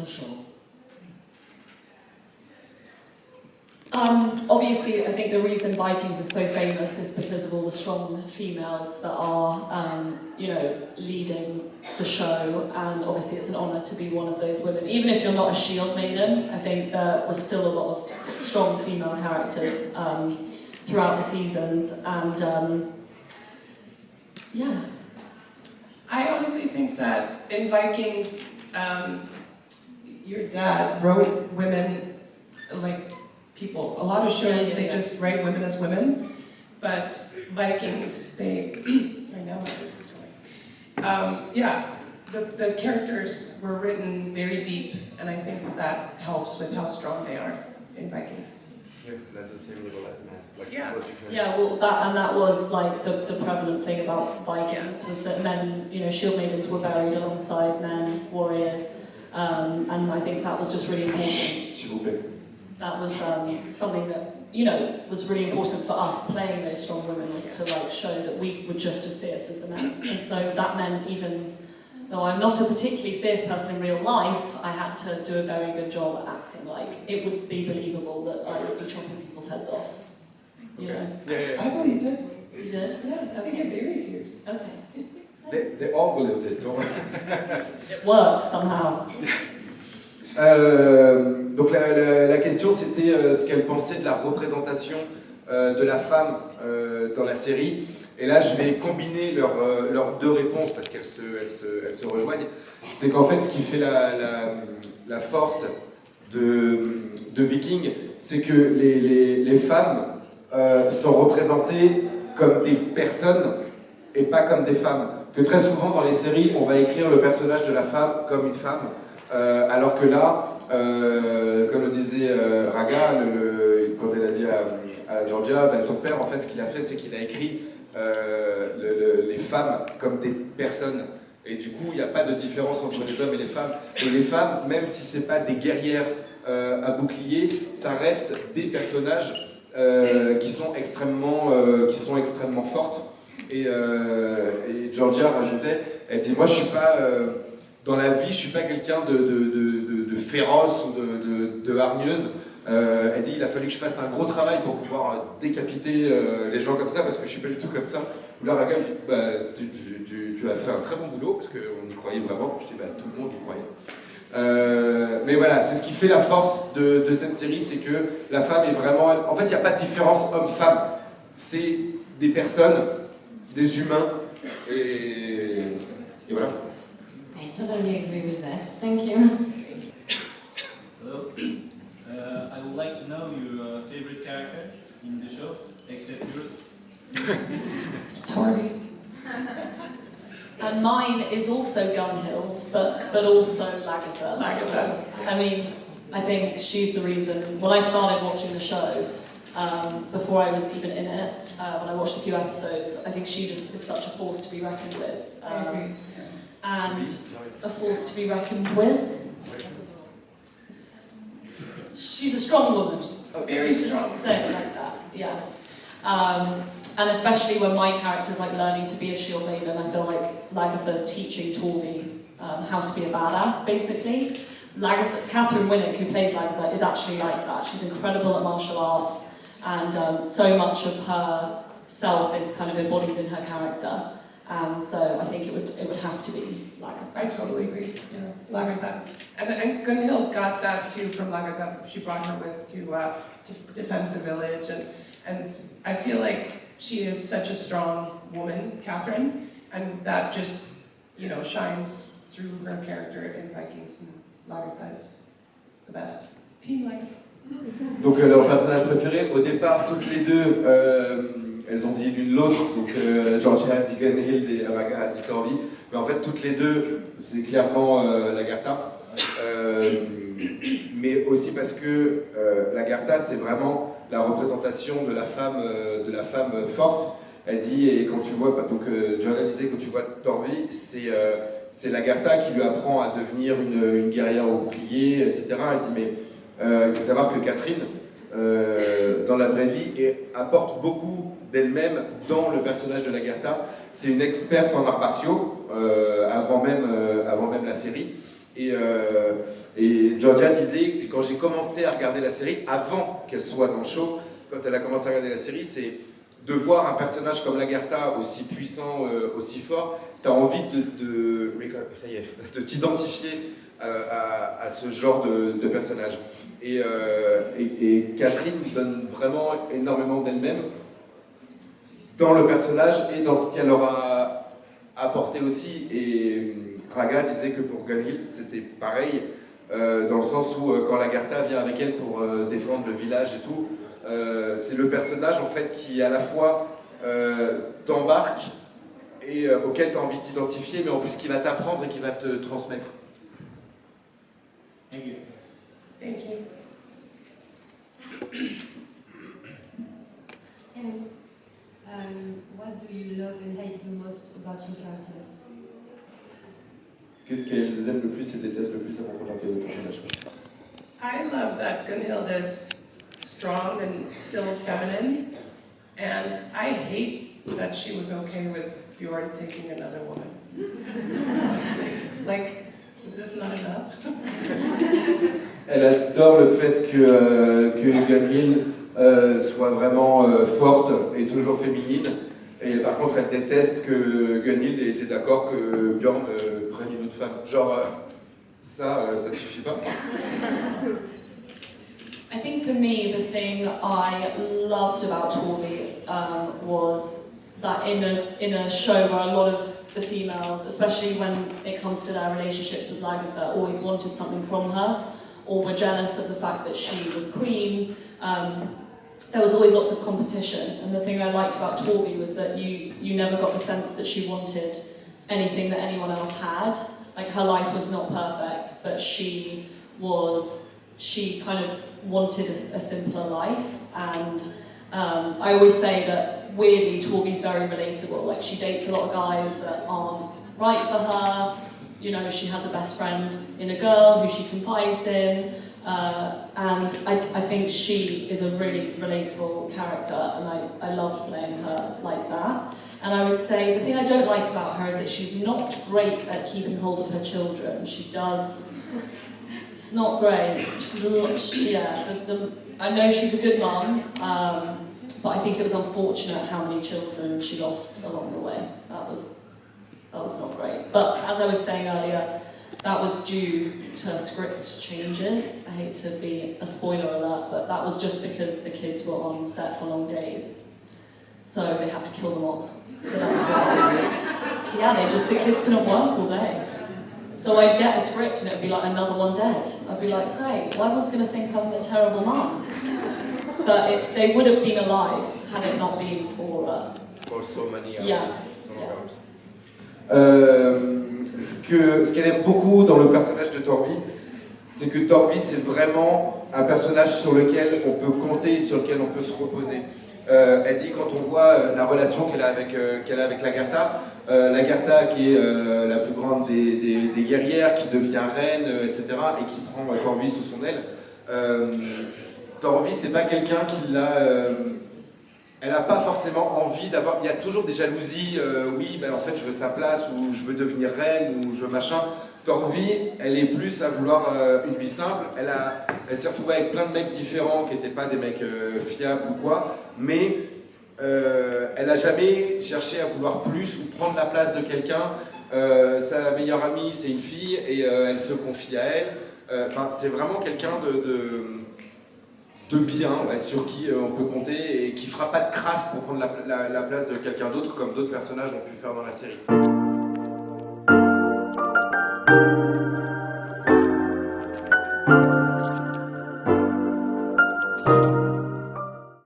sure. Obviously, I think the reason Vikings are so famous is because of all the strong females that are, leading the show, and obviously it's an honour to be one of those women. Even if you're not a shield maiden, I think there was still a lot of strong female characters throughout the seasons, and yeah. I honestly think that in Vikings, your dad wrote women like people. A lot of shows, they just write women as women, but Vikings, they, I know how this is going. The characters were written very deep, and I think that helps with how strong they are in Vikings. Yeah, that's the same level as men. Like, that was like the prevalent thing about Vikings, was that men, shield maidens were buried alongside men, warriors, and I think that was just really important. That was something that, was really important for us playing those strong women, was to show that we were just as fierce as the men. And so that meant, even though I'm not a particularly fierce person in real life, I had to do a very good job at acting like it would be believable that I would be chopping people's heads off. Yeah. I believed it. You did? Yeah, I think you're very fierce. Okay. They all believed it, don't It worked somehow. Donc la question c'était ce qu'elle pensait de la représentation de la femme dans la série. Et là je vais combiner leurs deux réponses parce qu'elles se rejoignent. C'est qu'en fait ce qui fait la force de Vikings, c'est que les femmes sont représentées comme des personnes et pas comme des femmes. Que très souvent dans les séries on va écrire le personnage de la femme comme une femme. Alors que là, comme le disait Ragga, quand elle a dit à Georgia, ton père, en fait, ce qu'il a fait, c'est qu'il a écrit les femmes comme des personnes. Et du coup, il n'y a pas de différence entre les hommes et les femmes. Et les femmes, même si ce n'est pas des guerrières à bouclier, ça reste des personnages qui sont extrêmement fortes. Et Georgia rajoutait, elle dit, moi, je ne suis pas... dans la vie, je ne suis pas quelqu'un de féroce ou de hargneuse. Elle dit il a fallu que je fasse un gros travail pour pouvoir décapiter les gens comme ça, parce que je ne suis pas du tout comme ça. Là, Ragga me dit tu as fait un très bon boulot, parce qu'on y croyait vraiment. Je dis tout le monde y croyait. Mais voilà, c'est ce qui fait la force de cette série, c'est que la femme est vraiment... En fait, il n'y a pas de différence homme-femme. C'est des personnes, des humains, et voilà. I totally agree with that. Thank you. Hello. I would like to know your favorite character in the show, except yours. Tori. And mine is also Gunhild, but also Lagertha. I mean, I think she's the reason. When I started watching the show, before I was even in it, when I watched a few episodes, I think she just is such a force to be reckoned with. And a force to be reckoned with. She's a strong woman. Very strong. Say it like that, yeah. And especially when my character's learning to be a shield maiden, I feel like Lagertha's teaching Torvi how to be a badass, basically. Catherine Winnick, who plays Lagertha, is actually like that. She's incredible at martial arts, and so much of her self is kind of embodied in her character. So I think it would have to be Lagertha. I totally agree. Yeah, Lagertha. And Gunhild got that too from Lagertha. She brought her with to defend the village, and I feel like she is such a strong woman, Catherine, and that just shines through her character in Vikings. And Lagertha is the best. Team Lagertha. Donc leur personnage préféré, au départ toutes les deux, elles ont dit l'une l'autre, donc Georgia a dit Gunhild et Ragga a dit Torvi, mais en fait toutes les deux c'est clairement Lagertha, mais aussi parce que Lagertha c'est vraiment la représentation de la femme forte. Elle dit, et quand tu vois, donc Joanna disait quand tu vois Torvi, c'est Lagertha qui lui apprend à devenir une guerrière au bouclier, etc. Elle dit mais il faut savoir que Catherine, dans la vraie vie, apporte beaucoup d'elle-même dans le personnage de Lagertha. C'est une experte en arts martiaux, avant même la série. Et Georgia disait, quand j'ai commencé à regarder la série, avant qu'elle soit dans le show, quand elle a commencé à regarder la série, c'est de voir un personnage comme Lagertha aussi puissant, aussi fort, t'as envie de t'identifier à ce genre de personnage. Et Catherine donne vraiment énormément d'elle-même dans le personnage et dans ce qu'elle aura apporté aussi. Et Ragga disait que pour Gunhild, c'était pareil, dans le sens où quand Lagertha vient avec elle pour défendre le village et tout, c'est le personnage en fait qui à la fois t'embarque et auquel tu as envie de t'identifier, mais en plus qui va t'apprendre et qui va te transmettre. Thank you. Thank you. What do you love and hate the most about your characters? Qu'est-ce qu'elles aiment le plus et détestent le plus à propos d'un personnage? I love that Gunhild is strong and still feminine, and I hate that she was okay with Bjorn taking another woman. Honestly, like, is this not enough? Elle adore le fait que Gunhild soit vraiment forte et toujours féminine. Et par contre, elle déteste que Gunhild ait été d'accord que Bjorn prenne une autre femme. Genre, ça ne suffit pas. I think for me, the thing I loved about Torvi was that in a show where a lot of the females, especially when it comes to their relationships with Lagertha, always wanted something from her, or were jealous of the fact that she was queen. There was always lots of competition, and the thing I liked about Torvi was that you never got the sense that she wanted anything that anyone else had. Like, her life was not perfect, but she kind of wanted a simpler life. And I always say that weirdly Torvi's very relatable. Like, she dates a lot of guys that aren't right for her. You know, she has a best friend in a girl who she confides in. And I think she is a really relatable character, and I loved playing her like that. And I would say the thing I don't like about her is that she's not great at keeping hold of her children. She does. It's not great. I know she's a good mum, but I think it was unfortunate how many children she lost along the way. That was not great. But as I was saying earlier, that was due to script changes. I hate to be a spoiler alert, but that was just because the kids were on set for long days. So they had to kill them off. So that's why. Yeah, the kids couldn't work all day. So I'd get a script and it would be like another one dead. I'd be like, great, well, everyone's going to think I'm a terrible mum. But they would have been alive had it not been for... For so many hours. Yeah. So many hours. Ce qu'elle aime beaucoup dans le personnage de Torvi, c'est que Torvi, c'est vraiment un personnage sur lequel on peut compter et sur lequel on peut se reposer. Elle dit, quand on voit la relation qu'elle a avec Lagertha, Lagertha qui est la plus grande des guerrières, qui devient reine, etc., et qui prend Torvi sous son aile, Torvi, c'est pas quelqu'un qui l'a... elle n'a pas forcément envie d'avoir... Il y a toujours des jalousies, oui, ben en fait je veux sa place, ou je veux devenir reine, ou je veux machin. Torvi, elle est plus à vouloir une vie simple. Elle s'est retrouvée avec plein de mecs différents, qui n'étaient pas des mecs fiables ou quoi, mais elle n'a jamais cherché à vouloir plus ou prendre la place de quelqu'un. Sa meilleure amie, c'est une fille, et elle se confie à elle. Enfin, c'est vraiment quelqu'un de bien, ouais, sur qui on peut compter et qui fera pas de crasse pour prendre la place de quelqu'un d'autre, comme d'autres personnages ont pu faire dans la série.